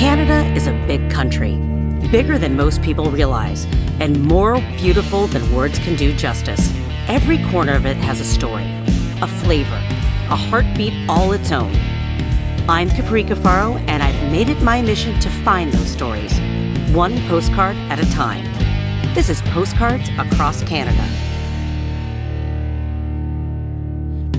Canada is a big country, bigger than most people realize, and more beautiful than words can do justice. Every corner of it has a story, a flavor, a heartbeat all its own. I'm Capri Cafaro, and I've made it my mission to find those stories, one postcard at a time. This is Postcards Across Canada.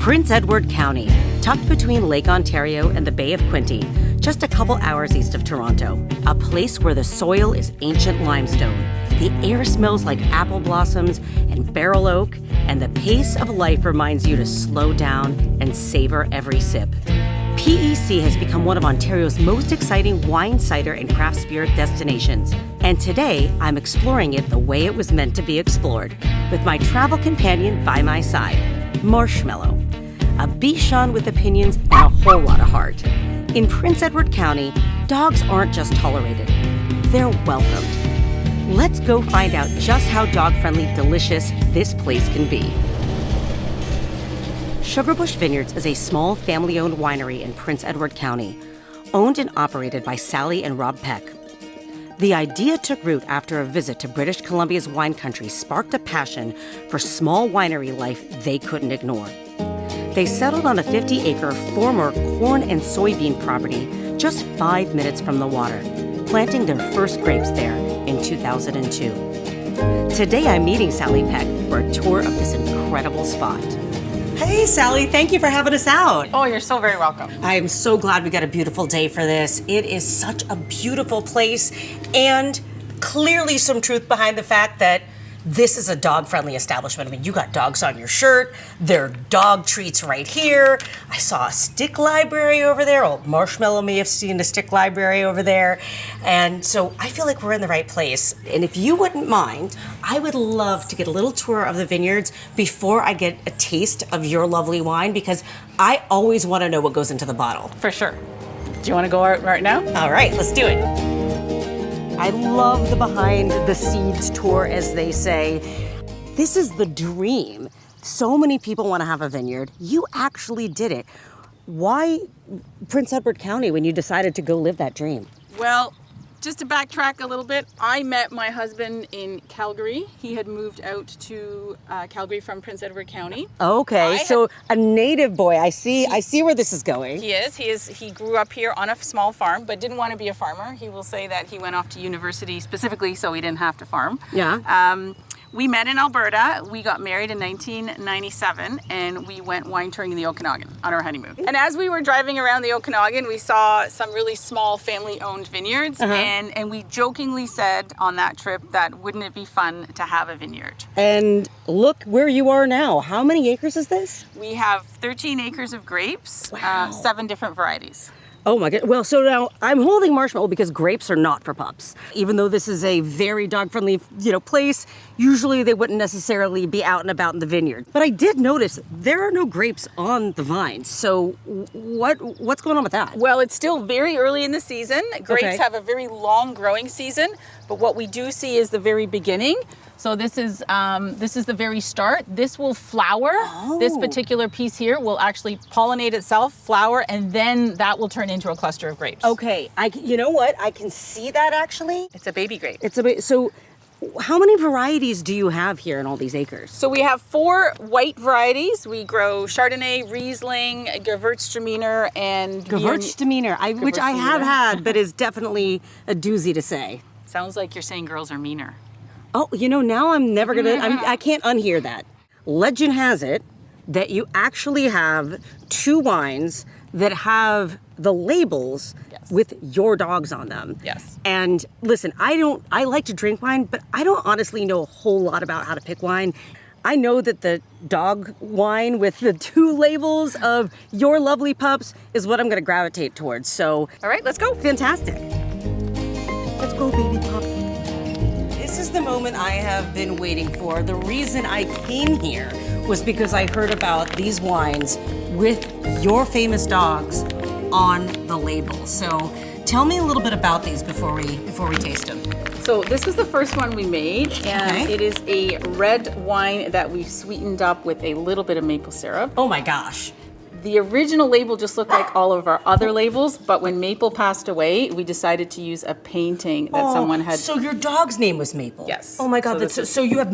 Prince Edward County, tucked between Lake Ontario and the Bay of Quinte, just a couple hours east of Toronto, a place where the soil is ancient limestone, the air smells like apple blossoms and barrel oak, and the pace of life reminds you to slow down and savor every sip. PEC has become one of Ontario's most exciting wine, cider, and craft spirit destinations. And today, I'm exploring it the way it was meant to be explored, with my travel companion by my side, Marshmallow, a bichon with opinions and a whole lot of heart. In Prince Edward County, dogs aren't just tolerated, they're welcomed. Let's go find out just how dog-friendly delicious this place can be. Sugarbush Vineyards is a small family-owned winery in Prince Edward County, owned and operated by Sally and Rob Peck. The idea took root after a visit to British Columbia's wine country sparked a passion for small winery life they couldn't ignore. They settled on a 50-acre former corn and soybean property just 5 minutes from the water, planting their first grapes there in 2002. Today I'm meeting Sally Peck for a tour of this incredible spot. Hey, Sally, thank you for having us out. Oh, you're so very welcome. I'm so glad we got a beautiful day for this. It is such a beautiful place, and clearly some truth behind the fact that this is a dog-friendly establishment. I mean, you got dogs on your shirt. There are dog treats right here. I saw a stick library over there. Oh, Marshmallow may have seen a stick library over there. And so I feel like we're in the right place. And if you wouldn't mind, I would love to get a little tour of the vineyards before I get a taste of your lovely wine, because I always want to know what goes into the bottle. For sure. Do you want to go right now? All right, let's do it. I love the behind the scenes tour, as they say. This is the dream. So many people want to have a vineyard. You actually did it. Why Prince Edward County when you decided to go live that dream? Well, just to backtrack a little bit, I met my husband in Calgary. He had moved out to Calgary from Prince Edward County. Okay, so a native boy. I see where this is going. He is. He grew up here on a small farm, but didn't want to be a farmer. He will say that he went off to university specifically so he didn't have to farm. Yeah. We met in Alberta. We got married in 1997, and we went wine touring in the Okanagan on our honeymoon. And as we were driving around the Okanagan, we saw some really small family-owned vineyards, and we jokingly said on that trip that wouldn't it be fun to have a vineyard? And look where you are now. How many acres is this? We have 13 acres of grapes, Wow. 7 different varieties. Oh my God. Well, so now I'm holding Marshmallow because grapes are not for pups. Even though this is a very dog-friendly, place, usually they wouldn't necessarily be out and about in the vineyard. But I did notice there are no grapes on the vines. So what's going on with that? Well, it's still very early in the season. Grapes Okay. have a very long growing season, but what we do see is the very beginning. So this is the very start. This will flower. Oh. This particular piece here will actually pollinate itself, flower, and then that will turn into a cluster of grapes. Okay, you know what? I can see that actually. It's a baby grape. So how many varieties do you have here in all these acres? So we have 4 white varieties. We grow Chardonnay, Riesling, Gewürztraminer, and Gewürztraminer, which I have had, but is definitely a doozy to say. Sounds like you're saying girls are meaner. Oh, now I'm never gonna, I can't unhear that. Legend has it that you actually have 2 wines that have the labels with your dogs on them. Yes. And listen, I like to drink wine, but I don't honestly know a whole lot about how to pick wine. I know that the dog wine with the 2 labels of your lovely pups is what I'm gonna gravitate towards. So, All right, let's go. fantastic. Let's go, baby pup. This is the moment I have been waiting for. The reason I came here was because I heard about these wines with your famous dogs on the label. So tell me a little bit about these before we taste them. So this was the first one we made, and Okay. it is a red wine that we've sweetened up with a little bit of maple syrup. Oh my gosh. The original label just looked like all of our other labels, but when Maple passed away, we decided to use a painting that someone had. So your dog's name was Maple? Yes. Oh my God, So so you have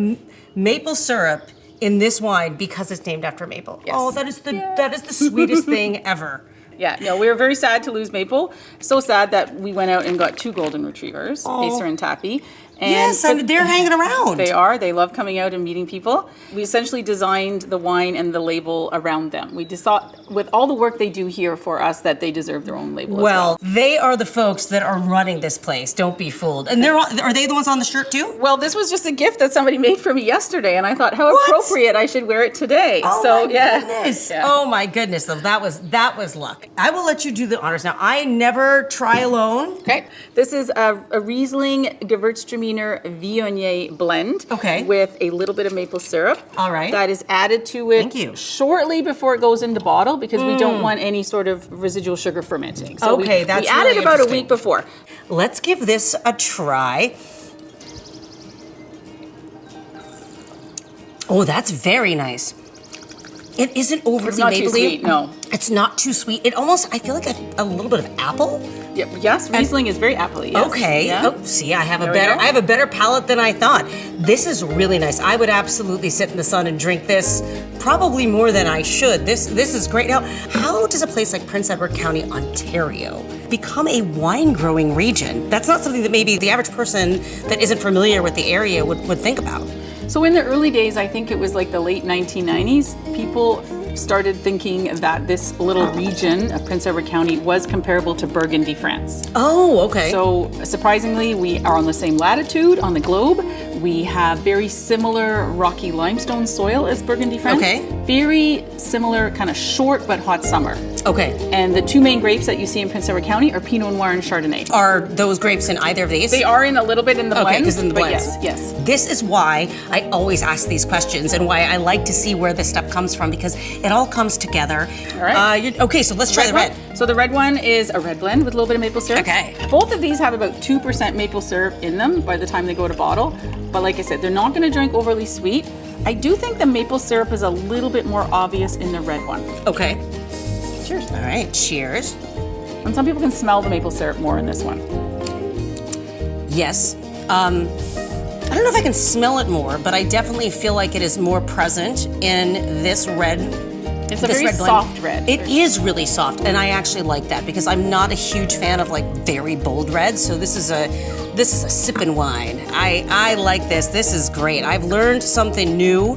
maple syrup in this wine because it's named after Maple. Yes. Oh, that is the sweetest thing ever. Yeah, no, we were very sad to lose Maple. So sad that we went out and got 2 golden retrievers, Acer and Taffy. And Yes, and they're hanging around. They are. They love coming out and meeting people. We essentially designed the wine and the label around them. We just thought, with all the work they do here for us, that they deserve their own label as well. They are the folks that are running this place. Don't be fooled. And are they the ones on the shirt too? Well, this was just a gift that somebody made for me yesterday, and I thought how What? appropriate I should wear it today. Oh so, my yeah. goodness. Yeah. Oh my goodness. Though that was luck. I will let you do the honors now. I never try alone. Okay, this is a Riesling Gewürztraminer Viognier blend. Okay. With a little bit of maple syrup. All right. That is added to it Thank you. shortly before it goes into bottle because we don't want any sort of residual sugar fermenting. So Okay, we that's added really about a interesting. week before. Let's give this a try. Oh, that's very nice. It isn't overly It's not too mapley. sweet, no. It's not too sweet. It almost, I feel like a little bit of apple. Yeah, yes, Riesling is very appley. Yes. Okay. Yeah. Oh, see, I have There we go. I have a better palate than I thought. This is really nice. I would absolutely sit in the sun and drink this, probably more than I should. This is great. Now, how does a place like Prince Edward County, Ontario, become a wine growing region? That's not something that maybe the average person that isn't familiar with the area would think about. So in the early days, I think it was like the late 1990s, people started thinking that this little region of Prince Edward County was comparable to Burgundy, France. Oh, okay. So surprisingly, we are on the same latitude on the globe. We have very similar rocky limestone soil as Burgundy, France. Okay. Very similar, kind of short but hot summer. Okay. And the 2 main grapes that you see in Prince Edward County are Pinot Noir and Chardonnay. Are those grapes in either of these? They are in a little bit in the blends. Okay, because in the but blends. Yes. This is why I always ask these questions and why I like to see where this stuff comes from because it all comes together. All right. Okay, so let's try the red. one. So the red one is a red blend with a little bit of maple syrup. Okay. Both of these have about 2% maple syrup in them by the time they go to bottle. But like I said, they're not going to drink overly sweet. I do think the maple syrup is a little bit more obvious in the red one. Okay. Cheers. All right, cheers. And some people can smell the maple syrup more in this one. Yes. I don't know if I can smell it more, but I definitely feel like it is more present in this red. It's a this very red blend. soft red. It is really soft, and I actually like that because I'm not a huge fan of like very bold reds. So this is a sipping wine. I like this. This is great. I've learned something new.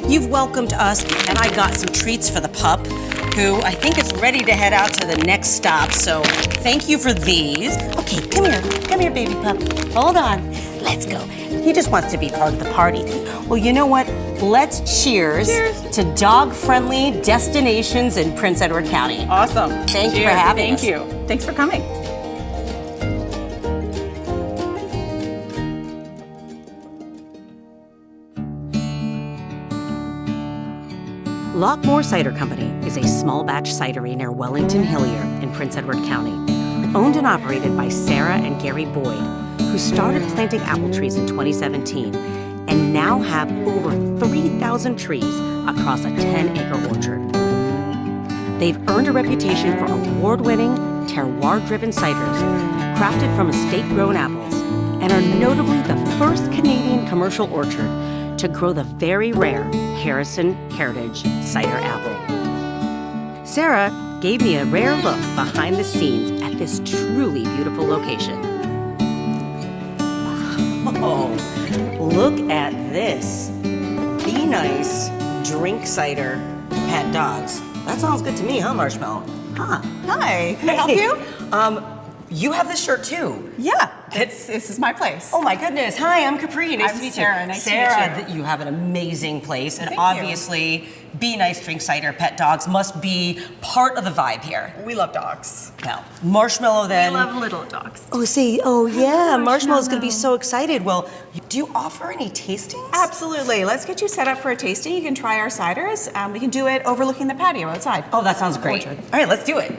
You've welcomed us, and I got some treats for the pup, who I think is ready to head out to the next stop. So thank you for these. Okay, come here, baby pup. Hold on. Let's go. He just wants to be part of the party. Well, you know what? Let's cheers to dog-friendly destinations in Prince Edward County. Awesome. Thank you for having us. Thank you. Thanks for coming. Loch Mor Cider Company is a small batch cidery near Wellington Hillier in Prince Edward County, owned and operated by Sarah and Gary Boyd, who started planting apple trees in 2017 and now have over 3,000 trees across a 10-acre orchard. They've earned a reputation for award-winning, terroir-driven ciders crafted from estate-grown apples and are notably the first Canadian commercial orchard to grow the very rare Harrison Heritage cider apple. Sarah gave me a rare look behind the scenes at this truly beautiful location. Oh, look at this. Be nice, drink cider, pet dogs. That sounds good to me, huh, Marshmallow? Huh. Hi, can I help you? You have this shirt too. Yeah, this is my place. Oh my goodness. Hi, I'm Capri. Nice I'm to meet Sarah. you. Nice to Sarah, meet you. You have an amazing place, and Thank you. obviously, Be Nice, Drink Cider, Pet Dogs must be part of the vibe here. We love dogs. Well, Marshmallow then. We love little dogs. Oh yeah, Marshmallow's gonna be so excited. Well, do you offer any tastings? Absolutely. Let's get you set up for a tasting. You can try our ciders. We can do it overlooking the patio outside. Oh, that sounds great. Orchard. All right, let's do it.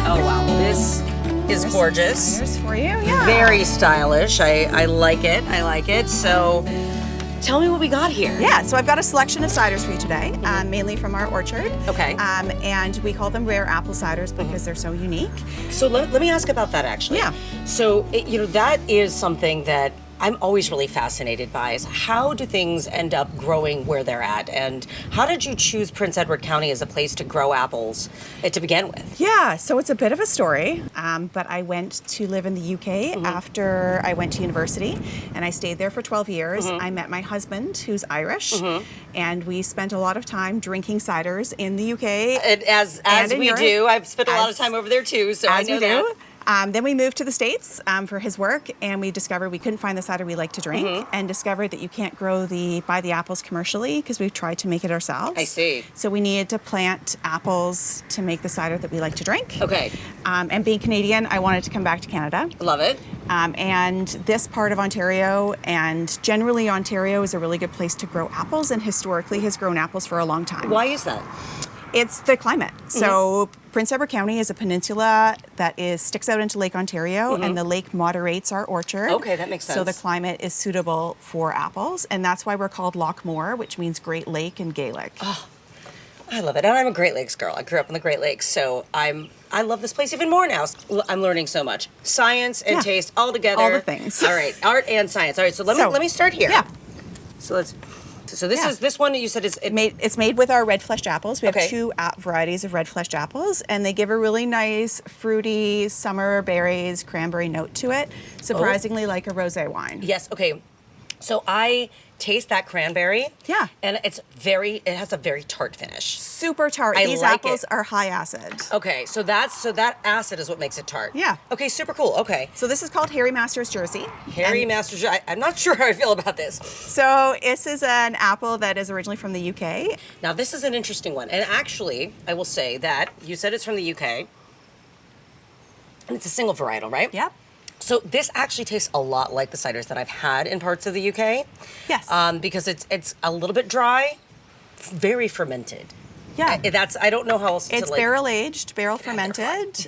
Oh wow, this is gorgeous. Here's for you. Yeah. Very stylish. I like it. I like it. So tell me what we got here. Yeah, so I've got a selection of ciders for you today, mainly from our orchard. Okay. And we call them rare apple ciders because they're so unique. So let me ask about that, actually. Yeah. So, that is something that I'm always really fascinated by, is how do things end up growing where they're at? And how did you choose Prince Edward County as a place to grow apples to begin with? Yeah, so it's a bit of a story, but I went to live in the UK after I went to university, and I stayed there for 12 years. I met my husband, who's Irish, and we spent a lot of time drinking ciders in the UK. As in we Europe. do. I've spent a lot of time over there too, so I As know we do. that. Then we moved to the States for his work, and we discovered we couldn't find the cider we like to drink, and discovered that you can't buy the apples commercially because we've tried to make it ourselves. I see. So we needed to plant apples to make the cider that we like to drink. Okay. And being Canadian, I wanted to come back to Canada. Love it. And this part of Ontario, and generally Ontario, is a really good place to grow apples, and historically has grown apples for a long time. Why is that? It's the climate. So Prince Edward County is a peninsula that sticks out into Lake Ontario, and the lake moderates our orchard. Okay, that makes sense. So the climate is suitable for apples, and that's why we're called Loch Mor, which means Great Lake in Gaelic. Oh, I love it. And I'm a Great Lakes girl. I grew up in the Great Lakes, so I love this place even more now. I'm learning so much. Science and taste all together. All the things. All right, art and science. All right, so let me start here. Yeah. So this one you said It's made with our red-fleshed apples. We have Okay. two varieties of red-fleshed apples, and they give a really nice, fruity, summer berries, cranberry note to it, surprisingly like a rosé wine. Yes, okay. So I taste that cranberry. Yeah. And it has a very tart finish. Super tart. I These like apples it. are high acid. Okay, so that acid is what makes it tart. Yeah. Okay, super cool. Okay. So this is called Harry Master's Jersey. And Masters. I'm not sure how I feel about this. So this is an apple that is originally from the UK. Now, this is an interesting one. And actually, I will say that you said it's from the UK. And it's a single varietal, right? Yep. So this actually tastes a lot like the ciders that I've had in parts of the UK. Yes. Because it's a little bit dry, very fermented. Yeah. I don't know how else to It's like. barrel aged, barrel fermented,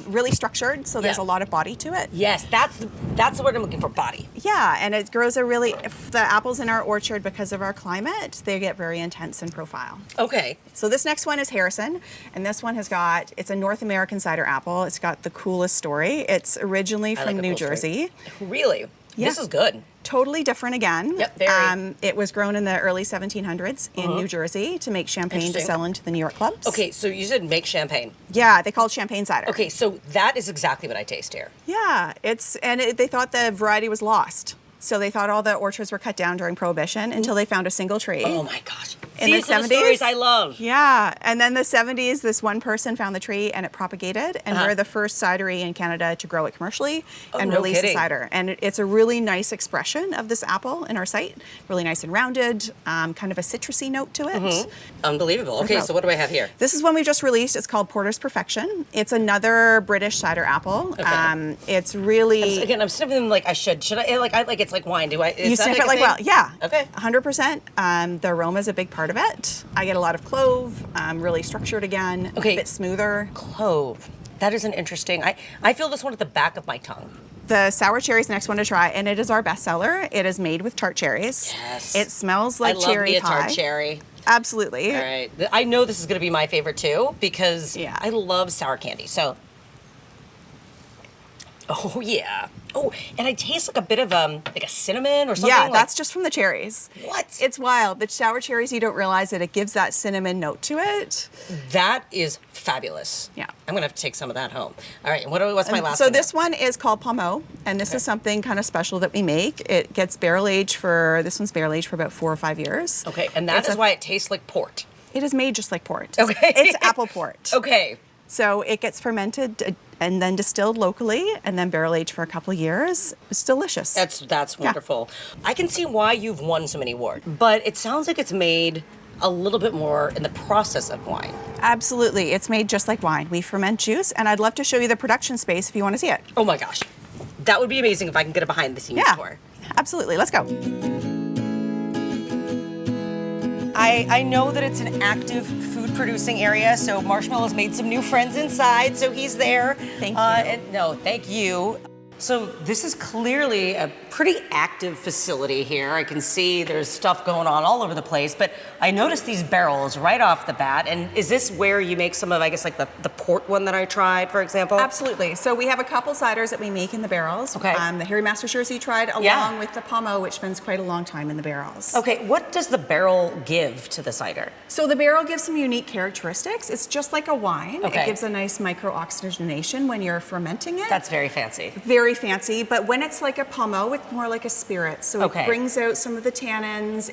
really structured, so there's Yeah. a lot of body to it. Yes, that's the word I'm looking for. Body. Yeah, and it grows the apples in our orchard, because of our climate, they get very intense in profile. Okay. So this next one is Harrison, and this one it's a North American cider apple. It's got the coolest story. It's originally I from like a New cool story. Jersey. Really? Yeah. This is good. Totally different again. Yep, very. It was grown in the early 1700s in New Jersey to make champagne to Interesting. sell into the New York clubs. Okay, so you said make champagne. Yeah, they call it champagne cider. Okay, so that is exactly what I taste here. Yeah, they thought the variety was lost. So they thought all the orchards were cut down during Prohibition until they found a single tree. Oh my gosh. In the These are the 70s? stories I love. Yeah, and then the 70s, this one person found the tree and it propagated, and we're the first cidery in Canada to grow it commercially and no release the kidding. cider. And it's a really nice expression of this apple in our site, really nice and rounded, kind of a citrusy note to it. Unbelievable. Okay, so what do I have here? This is one we've just released. It's called Porter's Perfection. It's another British cider apple. Okay. It's really... Again, I'm sniffing them like I should. Should I? Like it's like wine. Do I? You sniff it like well, yeah. Okay. 100%. The aroma is a big part of it. I get a lot of clove, really structured again, Okay. a bit smoother. Clove. That is an interesting. I feel this one at the back of my tongue. The sour cherry is the next one to try, and it is our bestseller. It is made with tart cherries. Yes. It smells like I love cherry me a pie. tart cherry. Absolutely. All right. I know this is going to be my favorite too because Yeah. I love sour candy. So. Oh yeah. Oh, and I taste like a bit of like a cinnamon or something. Yeah, like, that's just from the cherries. What? It's wild. The sour cherries, you don't realize that it gives that cinnamon note to it. That is fabulous. Yeah. I'm gonna have to take some of that home. All right. And what's my last So one? this one is called Pommeau, and this is something kind of special that we make. It gets this one's barrel aged for about 4 or 5 years. Okay, and that is why it tastes like port. It is made just like port. Okay. It's apple port. Okay. So it gets fermented and then distilled locally and then barrel aged for a couple of years. It's delicious. That's wonderful. I can see why you've won so many awards, but it sounds like it's made a little bit more in the process of wine. Absolutely. It's made just like wine. We ferment juice, and I'd love to show you the production space if you want to see it. Oh my gosh. That would be amazing if I can get a behind the scenes tour. Absolutely. Let's go. I know that it's an active food producing area, so Marshmallow's made some new friends inside, so he's there. Thank you. Thank you. So this is clearly a pretty active facility here. I can see there's stuff going on all over the place, but I noticed these barrels right off the bat. And is this where you make some of, I guess, like the port one that I tried, for example? Absolutely. So we have a couple ciders that we make in the barrels. Okay. The Harry Mastershires you tried, along with the Pommeau, which spends quite a long time in the barrels. Okay, what does the barrel give to the cider? So the barrel gives some unique characteristics. It's just like a wine. Okay. It gives a nice micro-oxygenation when you're fermenting it. That's very fancy. Very fancy, but when it's like a Pommeau, it's more like a spirit. So it brings out some of the tannins.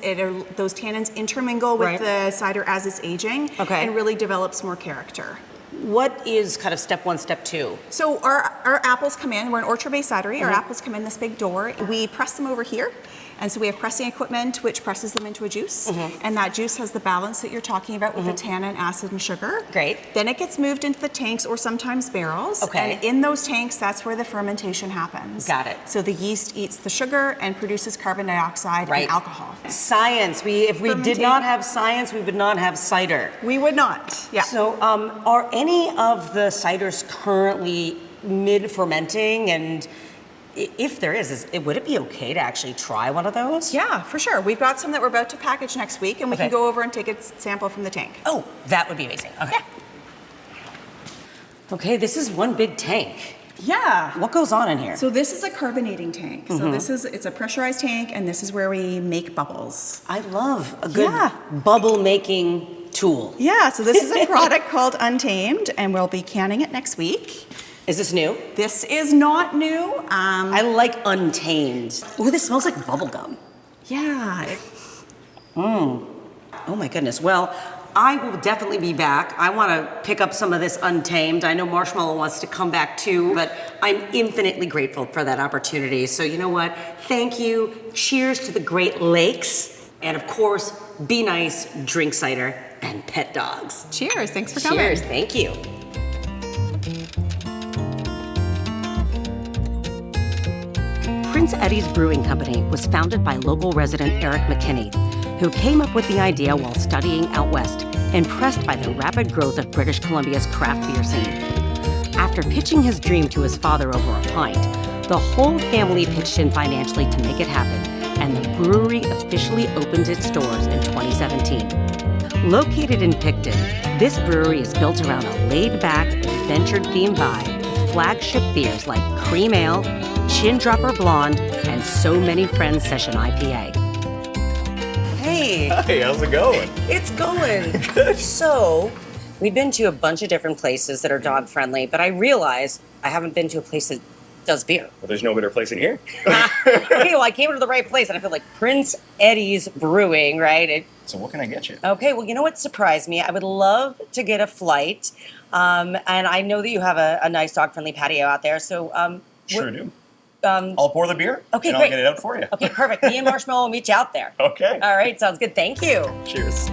Those tannins intermingle with the cider as it's aging and really develops more character. What is kind of step one, step two? So our apples come in. We're an orchard-based cidery. Our apples come in this big door. We press them over here. And so we have pressing equipment which presses them into a juice. And that juice has the balance that you're talking about with the tannin, acid, and sugar. Great. Then it gets moved into the tanks or sometimes barrels. Okay. And in those tanks, that's where the fermentation happens. Got it. So the yeast eats the sugar and produces carbon dioxide and alcohol. Science. If we did not have science, we would not have cider. We would not. Yeah. So are any of the ciders currently mid-fermenting? And if there is, would it be okay to actually try one of those? Yeah, for sure. We've got some that we're about to package next week, and we can go over and take a sample from the tank. Oh, that would be amazing. Okay. Yeah. Okay, this is one big tank. Yeah. What goes on in here? So this is a carbonating tank. So it's a pressurized tank, and this is where we make bubbles. I love a good bubble making tool. Yeah, so this is a product called Untamed, and we'll be canning it next week. Is this new? This is not new. I like Untamed. Oh, this smells like bubble gum. Yeah. Oh my goodness. Well, I will definitely be back. I want to pick up some of this Untamed. I know Marshmallow wants to come back too, but I'm infinitely grateful for that opportunity. So you know what? Thank you. Cheers to the Great Lakes. And of course, be nice, drink cider, and pet dogs. Cheers. Thanks for coming. Cheers. Thank you. Prince Eddy's Brewing Company was founded by local resident Eric McKinney, who came up with the idea while studying out west, impressed by the rapid growth of British Columbia's craft beer scene. After pitching his dream to his father over a pint, the whole family pitched in financially to make it happen, and the brewery officially opened its doors in 2017. Located in Picton, this brewery is built around a laid-back, adventure-themed vibe with flagship beers like Cream Ale, Chin Dropper Blonde, and So Many Friends Session IPA. Hey. Hey, how's it going? It's going. Good. So, we've been to a bunch of different places that are dog friendly, but I realize I haven't been to a place that does beer. Well, there's no better place than here. Okay, well, I came to the right place, and I feel like Prince Eddy's Brewing, right? So what can I get you? Okay, well, you know what surprised me? I would love to get a flight, and I know that you have a nice dog-friendly patio out there, so... Sure do. I'll pour the beer, okay, and great. I'll get it out for you. Okay, perfect. Me and Marshmallow will meet you out there. Okay. All right, sounds good. Thank you. Cheers.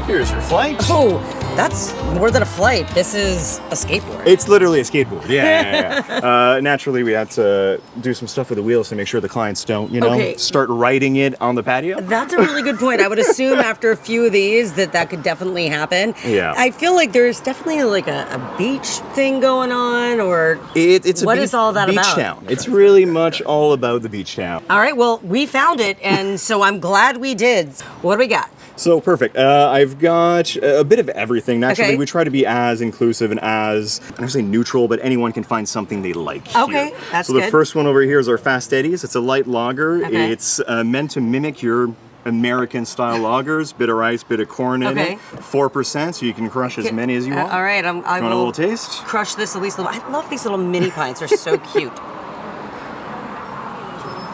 Here's your flight. Oh, that's more than a flight. This is a skateboard. It's literally a skateboard. Yeah. Naturally, we had to do some stuff with the wheels to make sure the clients don't, start riding it on the patio. That's a really good point. I would assume after a few of these that could definitely happen. Yeah. I feel like there's definitely like a beach thing going on, or It's what is all that beach about? town. It's really much all about the beach town. All right, well, we found it, and so I'm glad we did. What do we got? So perfect. I've got a bit of everything. Naturally, Okay. we try to be as inclusive and as, I don't say neutral, but anyone can find something they like here. Okay, that's So the good. first one over here is our Fast Eddies. It's a light lager. Okay. It's meant to mimic your American-style lagers. Bit of rice, bit of corn in Okay. it. 4%, so you can crush as many as you want. All right, I You want a will little taste? crush this at least a little. I love these little mini pints. They're so cute.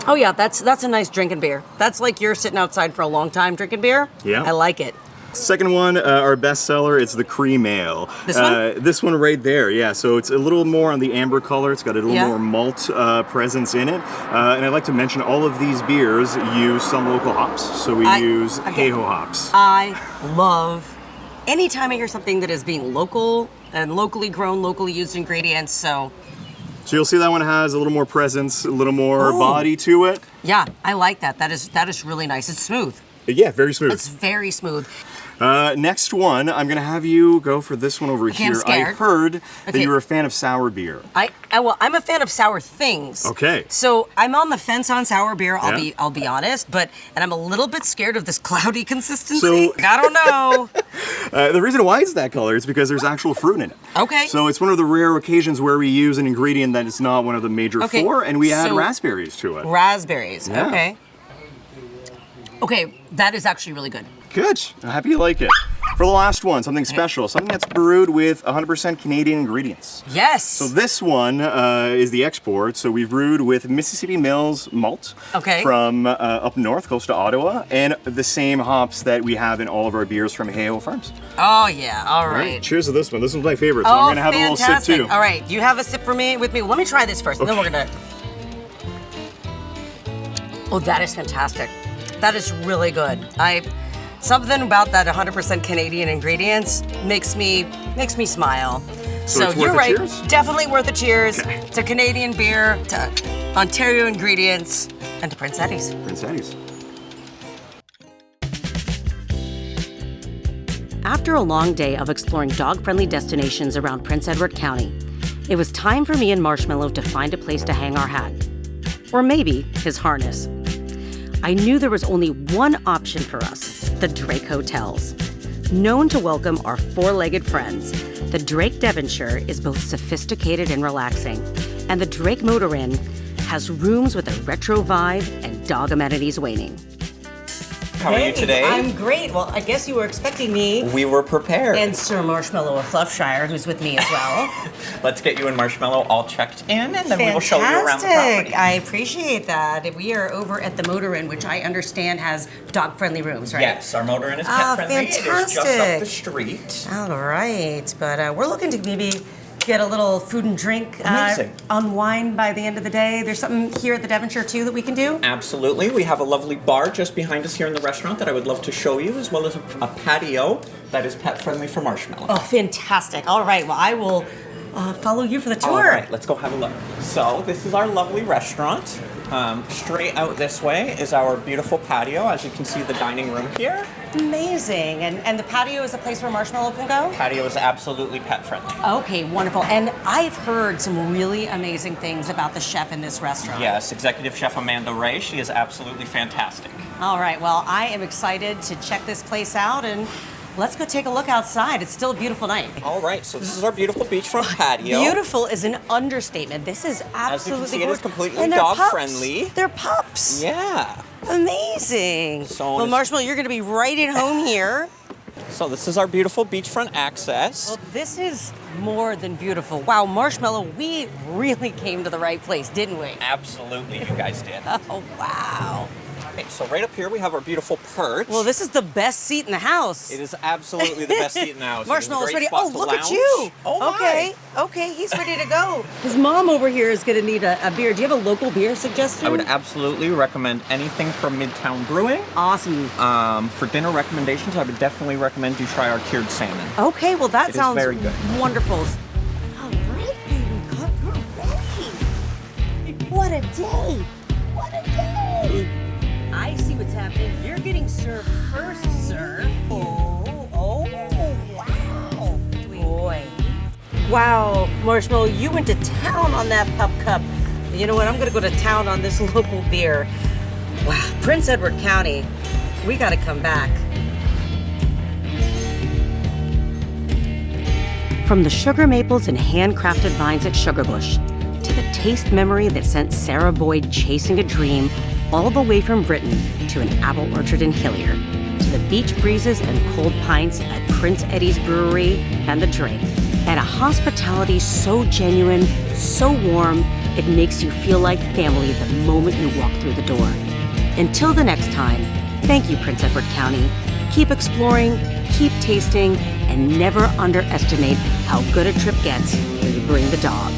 Oh yeah, that's a nice drinking beer. That's like you're sitting outside for a long time drinking beer. Yeah. I like it. Second one, our best seller, it's the Cream Ale. This one? This one right there, yeah. So it's a little more on the amber color. It's got a little more malt presence in it. And I'd like to mention all of these beers use some local hops. So we use Hayho hops. I love anytime I hear something that is being local and locally grown, locally used ingredients. So you'll see that one has a little more presence, a little more body to it. yeah, I like that. That is really nice. It's smooth. Yeah, very smooth. It's very smooth. Next one, I'm going to have you go for this one over here. I'm scared. I heard that you were a fan of sour beer. Well, I'm a fan of sour things. Okay. So I'm on the fence on sour beer. I'll be honest, and I'm a little bit scared of this cloudy consistency. So I don't know. The reason why it's that color is because there's actual fruit in it. Okay. So it's one of the rare occasions where we use an ingredient that is not one of the major four, and we add raspberries to it. Raspberries. Yeah. Okay. Okay, that is actually really good. Good. I'm happy you like it. For the last one, something special, something that's brewed with 100% Canadian ingredients. Yes. So this one is the export. So we've brewed with Mississippi Mills malt from up north, close to Ottawa, and the same hops that we have in all of our beers from Hay Ho Farms. Oh yeah, all right. Cheers to this one. This one's my favorite, so I'm gonna have a little sip too. All right, you have a sip for me with me. Let me try this first, and then we're gonna. Oh, that is fantastic. That is really good. Something about that 100% Canadian ingredients makes me smile. So it's you're worth a right. cheers? Definitely worth a cheers Okay. to Canadian beer, to Ontario ingredients, and to Prince Eddy's. Prince Eddy's. After a long day of exploring dog-friendly destinations around Prince Edward County, it was time for me and Marshmallow to find a place to hang our hat. Or maybe his harness. I knew there was only one option for us, the Drake Hotels. Known to welcome our four-legged friends, the Drake Devonshire is both sophisticated and relaxing, and the Drakemotorinn has rooms with a retro vibe and dog amenities waning. How are you today? I'm great. Well, I guess you were expecting me. We were prepared. And Sir Marshmallow of Fluffshire, who's with me as well. Let's get you and Marshmallow all checked in, and then we will show you around the property. I appreciate that. We are over at the Motorinn, which I understand has dog-friendly rooms, right? Yes, our Motorinn is pet-friendly. It is just up fantastic. the street. All right, but we're looking to maybe get a little food and drink, unwind by the end of the day. There's something here at the Devonshire, too, that we can do? Absolutely. We have a lovely bar just behind us here in the restaurant that I would love to show you, as well as a patio that is pet-friendly for Marshmallow. Oh, fantastic. All right, well, I will follow you for the tour. All right, let's go have a look. So, this is our lovely restaurant. Straight out this way is our beautiful patio. As you can see, the dining room here. Amazing. And the patio is a place where Marshmallow can go? Patio is absolutely pet-friendly. Okay, wonderful. And I've heard some really amazing things about the chef in this restaurant. Yes, Executive Chef Amanda Ray. She is absolutely fantastic. All right, well, I am excited to check this place out, and let's go take a look outside. It's still a beautiful night. All right, so this is our beautiful beachfront patio. Beautiful is an understatement. This is absolutely As you can see, it is completely and they're dog-friendly. They're pups. Yeah. Amazing. So well, Marshmallow, you're going to be right at home here. So this is our beautiful beachfront access. Well, this is more than beautiful. Wow, Marshmallow, we really came to the right place, didn't we? Absolutely, you guys did. Oh, wow. Okay, so right up here we have our beautiful perch. Well, this is the best seat in the house. It is absolutely the best seat in the house. Marshmallow's ready. Oh, look at you. Oh, okay. my. Okay, he's ready to go. His mom over here is going to need a beer. Do you have a local beer suggestion? I would absolutely recommend anything from Midtown Brewing. Awesome. For dinner recommendations, I would definitely recommend you try our cured salmon. Okay, well, that It sounds is very good. wonderful. All right, baby, you're ready. What a day. What a day. I see what's happening. You're getting served first, sir. Oh, wow. Boy. Wow, Marshmallow, you went to town on that pup cup. You know what? I'm going to go to town on this local beer. Wow, Prince Edward County. We got to come back. From the sugar maples and handcrafted vines at Sugarbush, to the taste memory that sent Sarah Boyd chasing a dream all the way from Britain to an apple orchard in Hilliard, to the beach breezes and cold pints at Prince Eddy's Brewery and the Drake, and a hospitality so genuine, so warm, it makes you feel like family the moment you walk through the door. Until the next time, thank you, Prince Edward County. Keep exploring, keep tasting, and never underestimate how good a trip gets when you bring the dog.